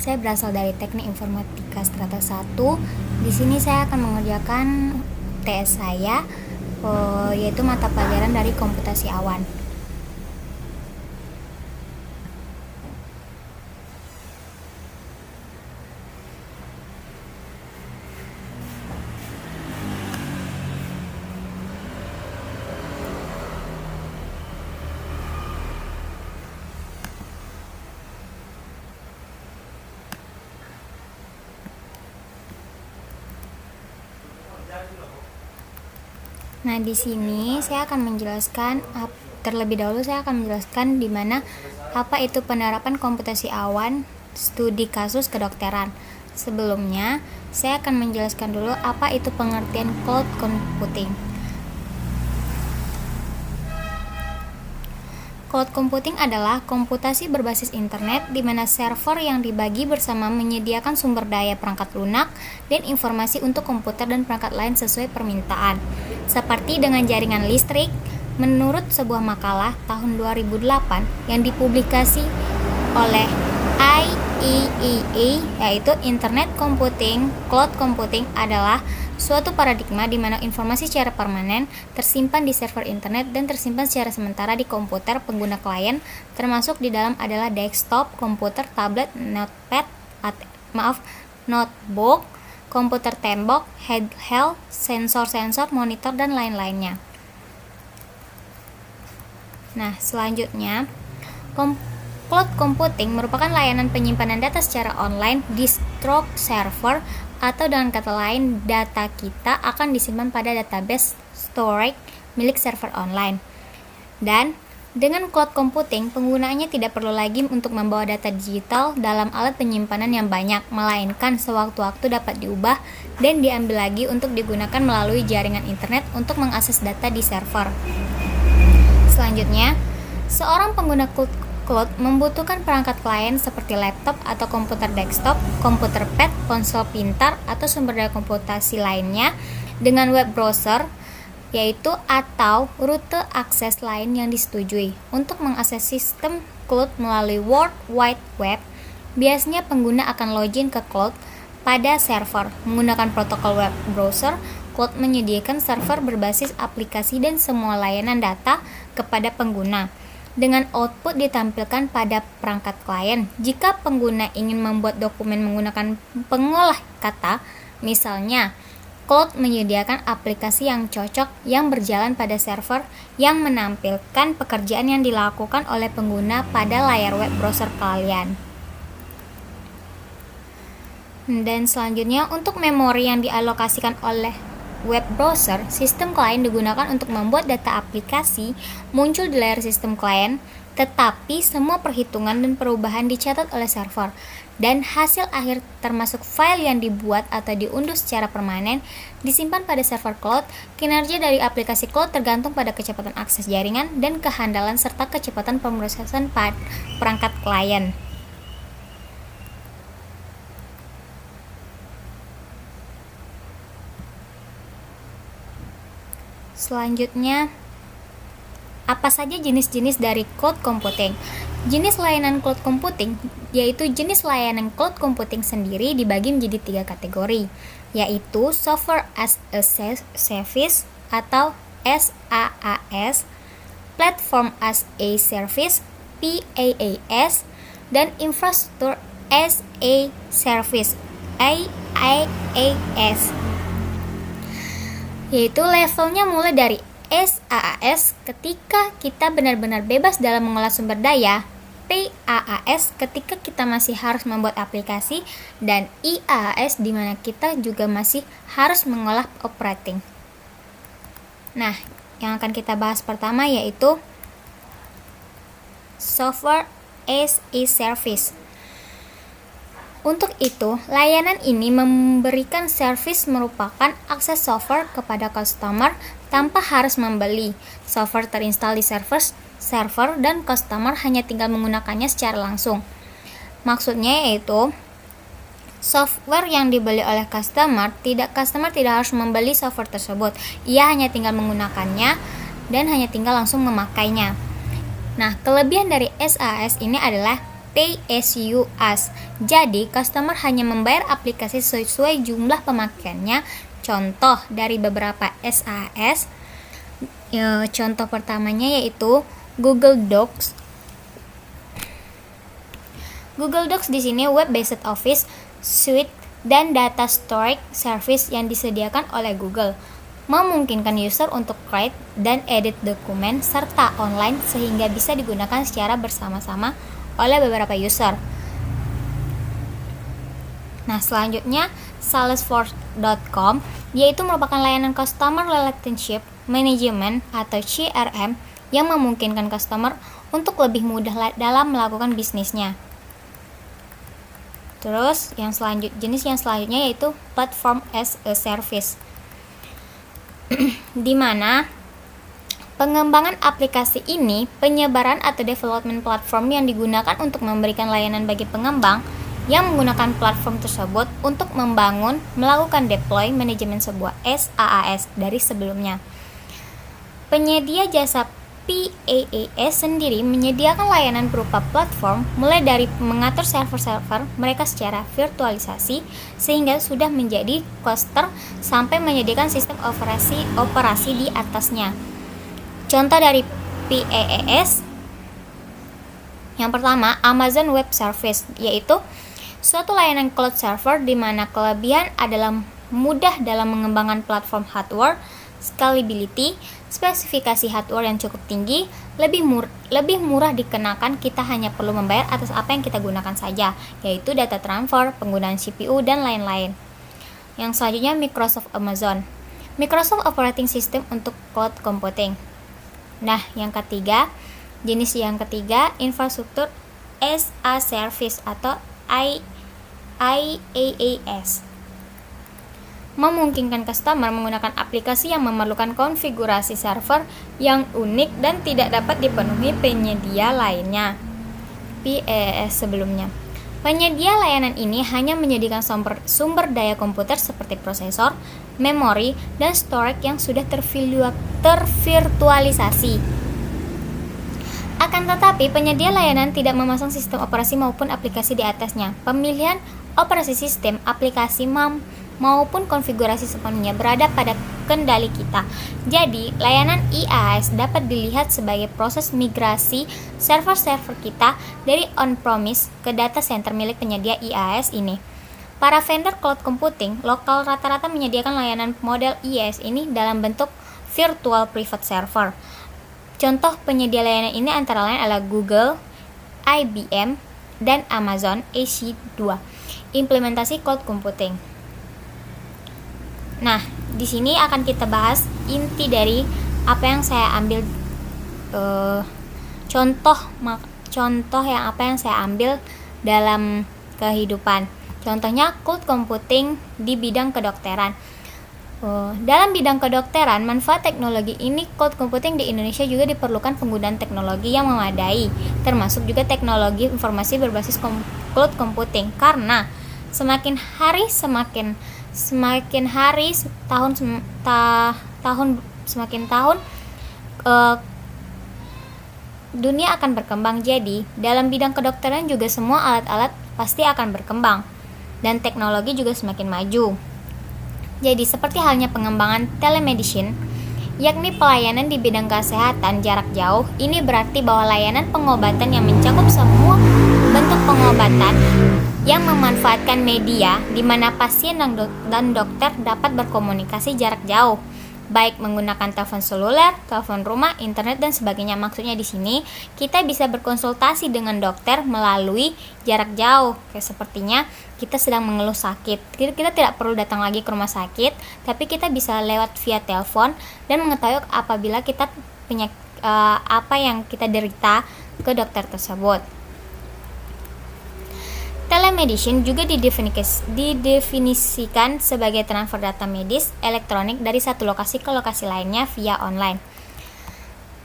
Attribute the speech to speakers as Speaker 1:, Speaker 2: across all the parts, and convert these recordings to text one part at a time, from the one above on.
Speaker 1: Saya berasal dari Teknik Informatika Strata 1. Di sini saya akan mengerjakan TS saya, yaitu mata pelajaran dari komputasi awan. Nah, di sini saya akan menjelaskan terlebih dahulu saya akan menjelaskan di mana apa itu penerapan komputasi awan studi kasus kedokteran. Sebelumnya, saya akan menjelaskan dulu apa itu pengertian cloud computing. Cloud computing adalah komputasi berbasis internet di mana server yang dibagi bersama menyediakan sumber daya perangkat lunak dan informasi untuk komputer dan perangkat lain sesuai permintaan. Seperti dengan jaringan listrik, menurut sebuah makalah tahun 2008 yang dipublikasi oleh IEEE, yaitu Internet Computing, Cloud Computing adalah suatu paradigma di mana informasi secara permanen tersimpan di server internet dan tersimpan secara sementara di komputer pengguna klien, termasuk di dalam adalah desktop, komputer, tablet, notebook, komputer tembok, handheld, sensor-sensor, monitor, dan lain-lainnya. Nah, selanjutnya, cloud computing merupakan layanan penyimpanan data secara online di storage server, atau dengan kata lain, data kita akan disimpan pada database storage milik server online. Dan dengan cloud computing, penggunaannya tidak perlu lagi untuk membawa data digital dalam alat penyimpanan yang banyak, melainkan sewaktu-waktu dapat diubah dan diambil lagi untuk digunakan melalui jaringan internet untuk mengakses data di server. Selanjutnya, seorang pengguna cloud membutuhkan perangkat klien seperti laptop atau komputer desktop, komputer pad, ponsel pintar, atau sumber daya komputasi lainnya dengan web browser, yaitu atau rute akses lain yang disetujui. Untuk mengakses sistem cloud melalui World Wide Web, biasanya pengguna akan login ke cloud pada server. Menggunakan protokol web browser, cloud menyediakan server berbasis aplikasi dan semua layanan data kepada pengguna, dengan output ditampilkan pada perangkat klien. Jika pengguna ingin membuat dokumen menggunakan pengolah kata, misalnya, cloud menyediakan aplikasi yang cocok yang berjalan pada server yang menampilkan pekerjaan yang dilakukan oleh pengguna pada layar web browser kalian. Dan selanjutnya, untuk memori yang dialokasikan oleh web browser, sistem klien digunakan untuk membuat data aplikasi muncul di layar sistem klien, tetapi semua perhitungan dan perubahan dicatat oleh server, dan hasil akhir termasuk file yang dibuat atau diunduh secara permanen disimpan pada server cloud. Kinerja dari aplikasi cloud tergantung pada kecepatan akses jaringan dan kehandalan serta kecepatan pemrosesan perangkat klien. Selanjutnya, apa saja jenis-jenis dari cloud computing? Jenis layanan cloud computing, yaitu jenis layanan cloud computing sendiri dibagi menjadi 3 kategori, yaitu Software as a Service atau SaaS, Platform as a Service PaaS, dan Infrastructure as a Service IaaS. Yaitu levelnya mulai dari SaaS ketika kita benar-benar bebas dalam mengolah sumber daya, PaaS ketika kita masih harus membuat aplikasi, dan IaaS di mana kita juga masih harus mengolah operating. Nah, yang akan kita bahas pertama yaitu Software as a Service. Untuk itu, layanan ini memberikan servis merupakan akses software kepada customer tanpa harus membeli. Software terinstall di server dan customer hanya tinggal menggunakannya secara langsung. Maksudnya yaitu, software yang dibeli oleh customer tidak harus membeli software tersebut. Ia hanya tinggal menggunakannya dan hanya tinggal langsung memakainya. Nah, kelebihan dari SaaS ini adalah pay as you ask. Jadi, customer hanya membayar aplikasi sesuai jumlah pemakaiannya. Contoh dari beberapa SaaS, contoh pertamanya yaitu Google Docs. Google Docs di sini web-based office suite dan data storage service yang disediakan oleh Google, memungkinkan user untuk create dan edit dokumen serta online sehingga bisa digunakan secara bersama-sama oleh beberapa user. Nah, selanjutnya Salesforce.com yaitu merupakan layanan Customer Relationship Management atau CRM yang memungkinkan customer untuk lebih mudah dalam melakukan bisnisnya. Terus jenis yang selanjutnya yaitu Platform as a Service, di mana pengembangan aplikasi ini penyebaran atau development platform yang digunakan untuk memberikan layanan bagi pengembang yang menggunakan platform tersebut untuk membangun, melakukan deploy manajemen sebuah SaaS dari sebelumnya. Penyedia jasa PaaS sendiri menyediakan layanan berupa platform mulai dari mengatur server-server mereka secara virtualisasi sehingga sudah menjadi cluster sampai menyediakan sistem operasi di atasnya. Contoh dari PaaS yang pertama, Amazon Web Service, yaitu suatu layanan cloud server di mana kelebihan adalah mudah dalam mengembangkan platform hardware, scalability, spesifikasi hardware yang cukup tinggi, lebih murah dikenakan, kita hanya perlu membayar atas apa yang kita gunakan saja, yaitu data transfer, penggunaan CPU, dan lain-lain. Yang selanjutnya Microsoft Amazon, Microsoft Operating System untuk cloud computing. Nah, jenis yang ketiga, infrastruktur as a service atau IaaS, memungkinkan customer menggunakan aplikasi yang memerlukan konfigurasi server yang unik dan tidak dapat dipenuhi penyedia lainnya. PaaS sebelumnya. Penyedia layanan ini hanya menyediakan sumber daya komputer seperti prosesor, memori, dan storage yang sudah tervirtualisasi. Akan tetapi, penyedia layanan tidak memasang sistem operasi maupun aplikasi di atasnya. Pemilihan operasi sistem, aplikasi maupun konfigurasi sepenuhnya berada pada kendali kita. Jadi, layanan IaaS dapat dilihat sebagai proses migrasi server-server kita dari on-premise ke data center milik penyedia IaaS ini. Para vendor cloud computing lokal rata-rata menyediakan layanan model IaaS ini dalam bentuk virtual private server. Contoh penyedia layanan ini antara lain adalah Google, IBM, dan Amazon EC2. Implementasi cloud computing. Nah, di sini akan kita bahas inti dari apa yang saya ambil contoh yang saya ambil dalam kehidupan. Contohnya cloud computing di bidang kedokteran. Dalam bidang kedokteran, manfaat teknologi ini cloud computing di Indonesia juga diperlukan penggunaan teknologi yang memadai, termasuk juga teknologi informasi berbasis cloud computing, karena semakin hari dunia akan berkembang. Jadi dalam bidang kedokteran juga semua alat-alat pasti akan berkembang dan teknologi juga semakin maju. Jadi seperti halnya pengembangan telemedicine, yakni pelayanan di bidang kesehatan jarak jauh. Ini berarti bahwa layanan pengobatan yang mencakup semua bentuk pengobatan yang memanfaatkan media di mana pasien dan dokter dapat berkomunikasi jarak jauh, baik menggunakan telepon seluler, telepon rumah, internet, dan sebagainya. Maksudnya di sini kita bisa berkonsultasi dengan dokter melalui jarak jauh. Kayak sepertinya kita sedang mengeluh sakit, kita tidak perlu datang lagi ke rumah sakit, tapi kita bisa lewat via telepon dan mengetahui apabila kita apa yang kita derita ke dokter tersebut. Telemedicine juga didefinisikan sebagai transfer data medis elektronik dari satu lokasi ke lokasi lainnya via online.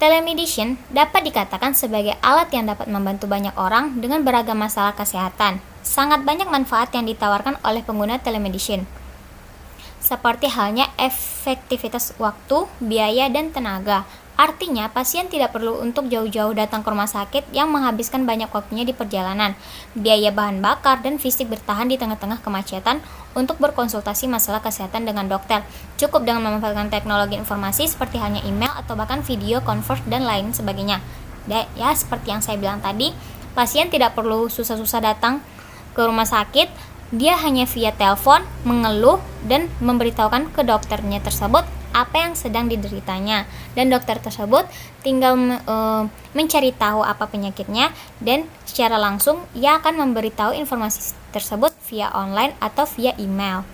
Speaker 1: Telemedicine dapat dikatakan sebagai alat yang dapat membantu banyak orang dengan beragam masalah kesehatan. Sangat banyak manfaat yang ditawarkan oleh pengguna telemedicine, seperti halnya efektivitas waktu, biaya, dan tenaga, Artinya, pasien tidak perlu untuk jauh-jauh datang ke rumah sakit yang menghabiskan banyak waktunya di perjalanan, biaya bahan bakar, dan fisik bertahan di tengah-tengah kemacetan untuk berkonsultasi masalah kesehatan dengan dokter. Cukup dengan memanfaatkan teknologi informasi seperti halnya email atau bahkan video conference dan lain sebagainya. Ya, seperti yang saya bilang tadi, pasien tidak perlu susah-susah datang ke rumah sakit, dia hanya via telepon mengeluh dan memberitahukan ke dokternya tersebut apa yang sedang dideritanya, dan dokter tersebut tinggal mencari tahu apa penyakitnya, dan secara langsung ia akan memberitahu informasi tersebut via online atau via email.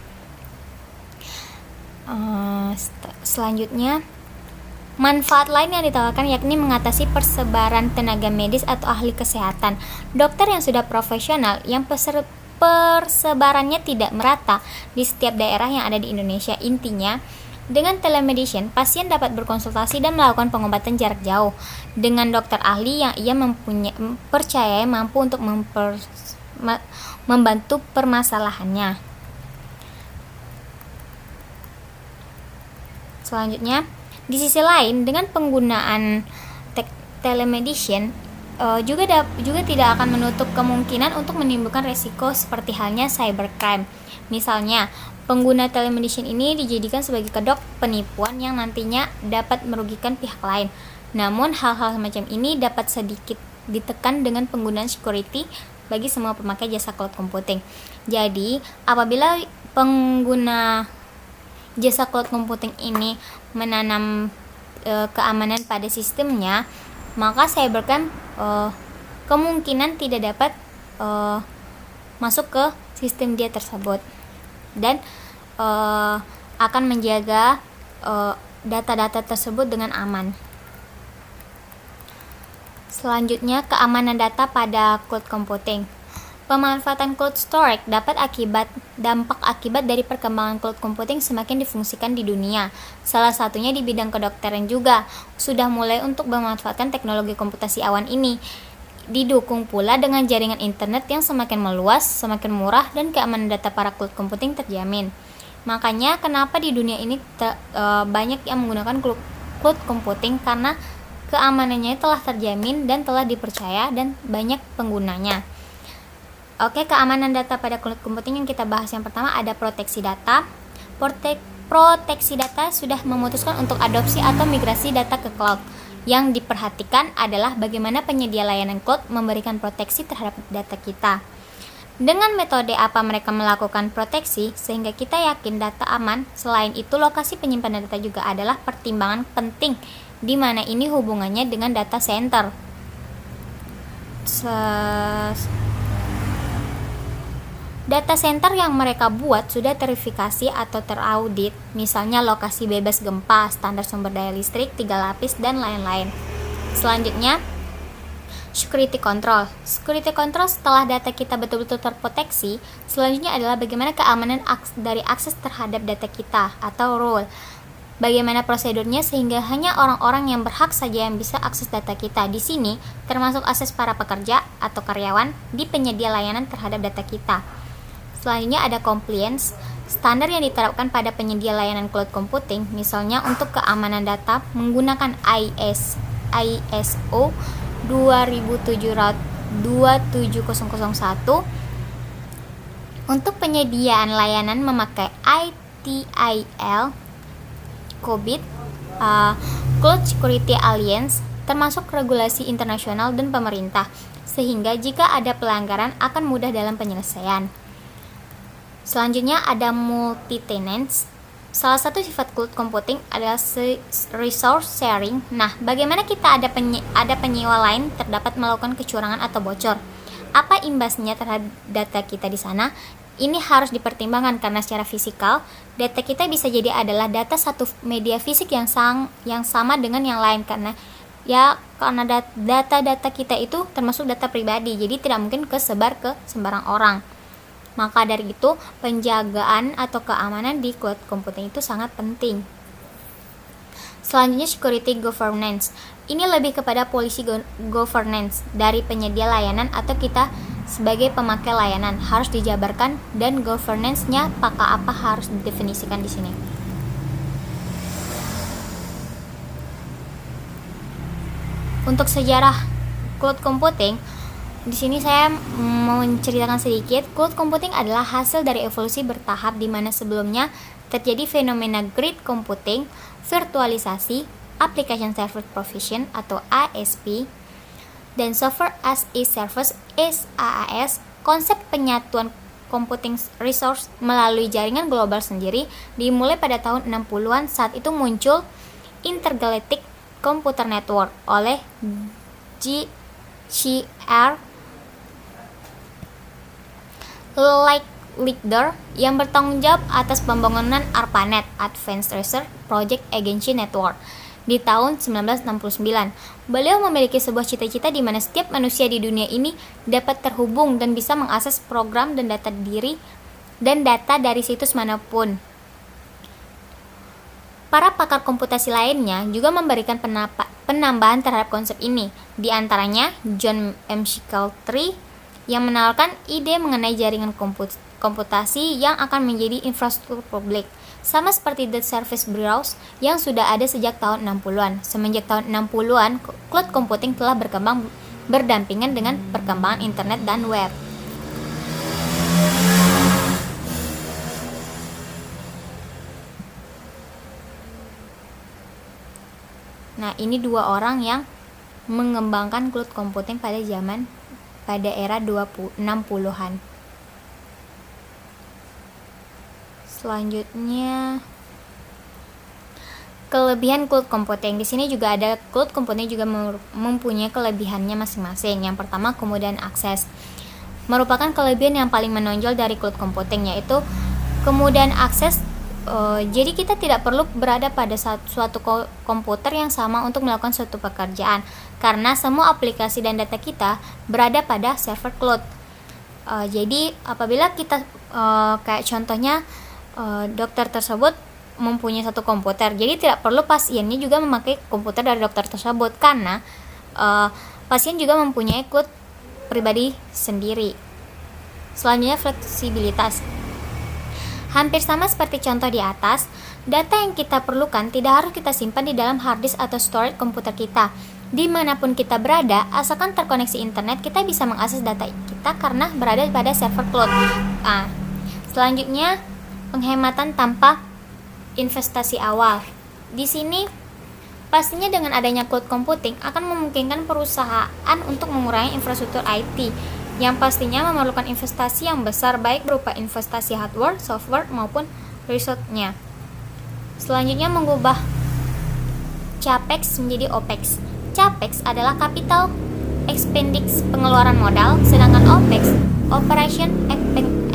Speaker 1: Selanjutnya, manfaat lain yang ditawarkan yakni mengatasi persebaran tenaga medis atau ahli kesehatan. Dokter yang sudah profesional yang persebarannya tidak merata di setiap daerah yang ada di Indonesia. Intinya, dengan telemedicine, pasien dapat berkonsultasi dan melakukan pengobatan jarak jauh dengan dokter ahli yang ia percaya mampu untuk membantu permasalahannya. Selanjutnya, di sisi lain, dengan penggunaan telemedicine juga tidak akan menutup kemungkinan untuk menimbulkan resiko seperti halnya cybercrime. Misalnya, pengguna telemedicine ini dijadikan sebagai kedok penipuan yang nantinya dapat merugikan pihak lain. Namun, hal-hal semacam ini dapat sedikit ditekan dengan penggunaan security bagi semua pemakai jasa cloud computing. Jadi, apabila pengguna jasa cloud computing ini menanam keamanan pada sistemnya, maka cybercrime kemungkinan tidak dapat masuk ke sistem dia tersebut, dan akan menjaga data-data tersebut dengan aman. Selanjutnya, keamanan data pada cloud computing. Pemanfaatan cloud storage dapat dampak akibat dari perkembangan cloud computing semakin difungsikan di dunia. Salah satunya di bidang kedokteran juga sudah mulai untuk memanfaatkan teknologi komputasi awan ini. Didukung pula dengan jaringan internet yang semakin meluas, semakin murah, dan keamanan data para cloud computing terjamin. Makanya kenapa di dunia ini banyak yang menggunakan cloud computing, karena keamanannya telah terjamin dan telah dipercaya dan banyak penggunanya. Oke, keamanan data pada cloud computing yang kita bahas yang pertama ada proteksi data. Proteksi data sudah memutuskan untuk adopsi atau migrasi data ke cloud. Yang diperhatikan adalah bagaimana penyedia layanan cloud memberikan proteksi terhadap data kita. Dengan metode apa mereka melakukan proteksi sehingga kita yakin data aman. Selain itu, lokasi penyimpanan data juga adalah pertimbangan penting, di mana ini hubungannya dengan data center. Data center yang mereka buat sudah terverifikasi atau teraudit, misalnya lokasi bebas gempa, standar sumber daya listrik, 3 lapis, dan lain-lain. Selanjutnya, security control. Security control setelah data kita betul-betul terproteksi, selanjutnya adalah bagaimana keamanan dari akses terhadap data kita atau role. Bagaimana prosedurnya sehingga hanya orang-orang yang berhak saja yang bisa akses data kita. Di sini termasuk akses para pekerja atau karyawan di penyedia layanan terhadap data kita. Selanjutnya ada compliance, standar yang diterapkan pada penyedia layanan cloud computing, misalnya untuk keamanan data menggunakan ISO 27001. Untuk penyediaan layanan memakai ITIL, COBIT, Cloud Security Alliance, termasuk regulasi internasional dan pemerintah, sehingga jika ada pelanggaran akan mudah dalam penyelesaian. Selanjutnya ada multi-tenants. Salah satu sifat cloud computing adalah resource sharing. Nah, bagaimana kita ada penyewa lain terdapat melakukan kecurangan atau bocor? Apa imbasnya terhadap data kita di sana? Ini harus dipertimbangkan karena secara fisikal, data kita bisa jadi adalah data satu media fisik yang sama dengan yang lain, karena data-data kita itu termasuk data pribadi, jadi tidak mungkin kesebar ke sembarang orang. Maka dari itu, penjagaan atau keamanan di cloud computing itu sangat penting. Selanjutnya, security governance. Ini lebih kepada policy governance dari penyedia layanan atau kita sebagai pemakai layanan harus dijabarkan, dan governance-nya apa harus didefinisikan di sini. Untuk sejarah cloud computing, di sini saya mau menceritakan sedikit. Cloud computing adalah hasil dari evolusi bertahap di mana sebelumnya terjadi fenomena grid computing, virtualisasi, application server provision atau ASP, dan software as a service SaaS. Konsep penyatuan computing resource melalui jaringan global sendiri dimulai pada tahun 60-an. Saat itu muncul Intergalactic Computer Network oleh GCR Licklider yang bertanggung jawab atas pembangunan ARPANET Advanced Research Project Agency Network di tahun 1969. Beliau memiliki sebuah cita-cita di mana setiap manusia di dunia ini dapat terhubung dan bisa mengakses program dan data dari situs manapun. Para pakar komputasi lainnya juga memberikan penambahan terhadap konsep ini. Di antaranya John McCarthy yang menawarkan ide mengenai jaringan komputasi yang akan menjadi infrastruktur publik, sama seperti The Service Bureaus yang sudah ada sejak tahun 60-an. Semenjak tahun 60-an, cloud computing telah berkembang berdampingan dengan perkembangan internet dan web. Nah, ini dua orang yang mengembangkan cloud computing pada era 60-an. Selanjutnya, kelebihan cloud computing. Di sini juga ada cloud computing juga mempunyai kelebihannya masing-masing. Yang pertama, kemudahan akses. Merupakan kelebihan yang paling menonjol dari cloud computing, yaitu kemudahan akses. Jadi kita tidak perlu berada pada suatu komputer yang sama untuk melakukan suatu pekerjaan, karena semua aplikasi dan data kita berada pada server cloud. Jadi apabila kita kayak contohnya dokter tersebut mempunyai satu komputer, jadi tidak perlu pasiennya juga memakai komputer dari dokter tersebut, karena pasien juga mempunyai cloud pribadi sendiri. Selanjutnya, fleksibilitas. Hampir sama seperti contoh di atas, data yang kita perlukan tidak harus kita simpan di dalam hard disk atau storage komputer kita. Dimanapun kita berada, asalkan terkoneksi internet, kita bisa mengakses data kita karena berada pada server cloud. Selanjutnya, penghematan tanpa investasi awal. Di sini pastinya dengan adanya cloud computing akan memungkinkan perusahaan untuk mengurangi infrastruktur IT yang pastinya memerlukan investasi yang besar, baik berupa investasi hardware, software maupun resource-nya. Selanjutnya, mengubah CAPEX menjadi OPEX. CAPEX adalah capital expenditure, pengeluaran modal, sedangkan OPEX operation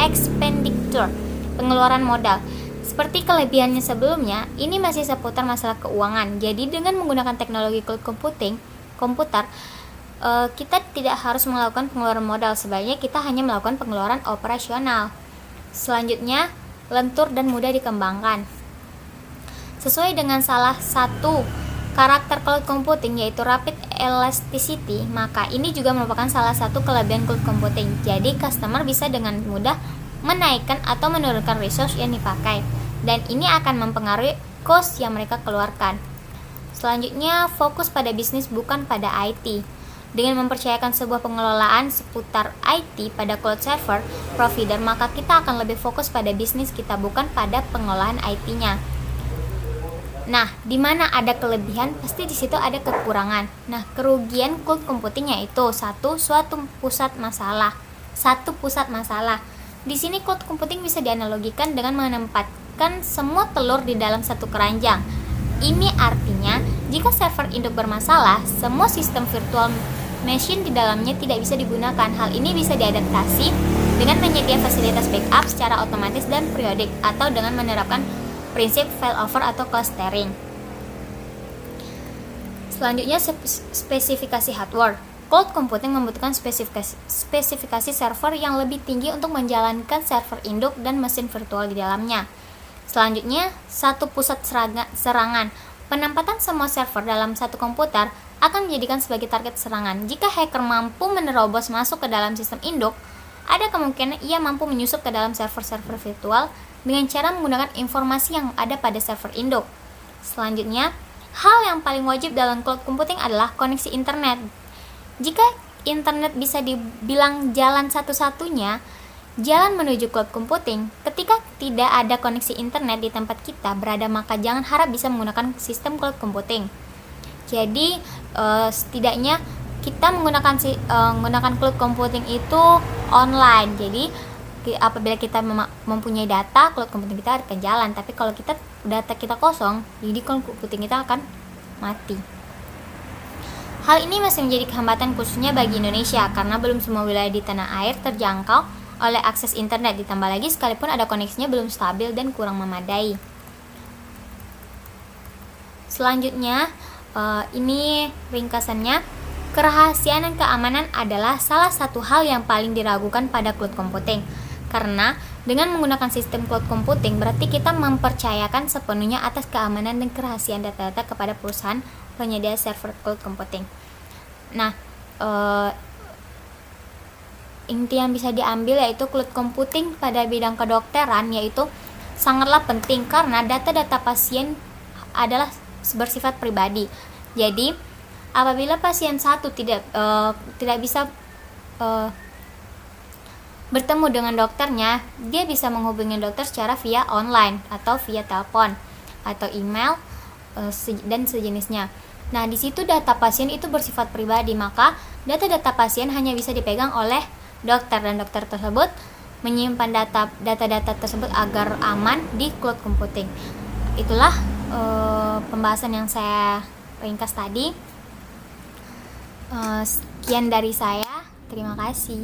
Speaker 1: expenditure, pengeluaran modal. Seperti kelebihannya sebelumnya, ini masih seputar masalah keuangan. Jadi dengan menggunakan teknologi cloud komputer, kita tidak harus melakukan pengeluaran modal, sebaliknya kita hanya melakukan pengeluaran operasional. Selanjutnya, lentur dan mudah dikembangkan. Sesuai dengan salah satu karakter cloud computing, yaitu rapid elasticity, maka ini juga merupakan salah satu kelebihan cloud computing. Jadi customer bisa dengan mudah menaikkan atau menurunkan resource yang dipakai, dan ini akan mempengaruhi cost yang mereka keluarkan. Selanjutnya, fokus pada bisnis bukan pada IT. Dengan mempercayakan sebuah pengelolaan seputar IT pada cloud server provider, maka kita akan lebih fokus pada bisnis kita, bukan pada pengolahan IT-nya. Nah, di mana ada kelebihan, pasti di situ ada kekurangan. Nah, kerugian cloud computing yaitu suatu pusat masalah. Di sini cloud computing bisa dianalogikan dengan menempatkan semua telur di dalam satu keranjang. Ini artinya, jika server induk bermasalah, semua sistem virtual machine di dalamnya tidak bisa digunakan. Hal ini bisa diadaptasi dengan menyediakan fasilitas backup secara otomatis dan periodik, atau dengan menerapkan prinsip failover atau clustering. Selanjutnya, spesifikasi hardware. Cloud computing membutuhkan spesifikasi server yang lebih tinggi untuk menjalankan server induk dan mesin virtual di dalamnya. Selanjutnya, satu pusat serangan. Penempatan semua server dalam satu komputer akan menjadikan sebagai target serangan. Jika hacker mampu menerobos masuk ke dalam sistem induk, ada kemungkinan ia mampu menyusup ke dalam server-server virtual dengan cara menggunakan informasi yang ada pada server induk. Selanjutnya, Hal yang paling wajib dalam cloud computing adalah koneksi internet. Jika internet bisa dibilang jalan satu-satunya jalan menuju cloud computing, ketika tidak ada koneksi internet di tempat kita berada, maka jangan harap bisa menggunakan sistem cloud computing. Jadi setidaknya kita menggunakan cloud computing itu online. Jadi apabila kita mempunyai data, cloud computing kita akan jalan. Tapi kalau data kita kosong, jadi cloud computing kita akan mati. Hal ini masih menjadi hambatan khususnya bagi Indonesia karena belum semua wilayah di tanah air terjangkau oleh akses internet, ditambah lagi sekalipun ada koneksinya belum stabil dan kurang memadai. Selanjutnya, ini ringkasannya, kerahasiaan dan keamanan adalah salah satu hal yang paling diragukan pada cloud computing. Karena dengan menggunakan sistem cloud computing berarti kita mempercayakan sepenuhnya atas keamanan dan kerahasiaan data-data kepada perusahaan penyedia server cloud computing. Nah, inti yang bisa diambil yaitu cloud computing pada bidang kedokteran yaitu sangatlah penting karena data-data pasien adalah bersifat pribadi. Jadi, apabila pasien satu tidak bisa bertemu dengan dokternya, dia bisa menghubungi dokter secara via online atau via telepon atau email dan sejenisnya. Nah, di situ data pasien itu bersifat pribadi, maka data-data pasien hanya bisa dipegang oleh dokter dan dokter tersebut menyimpan data-data tersebut agar aman di cloud computing. Itulah pembahasan yang saya ringkas tadi. Sekian dari saya. Terima kasih.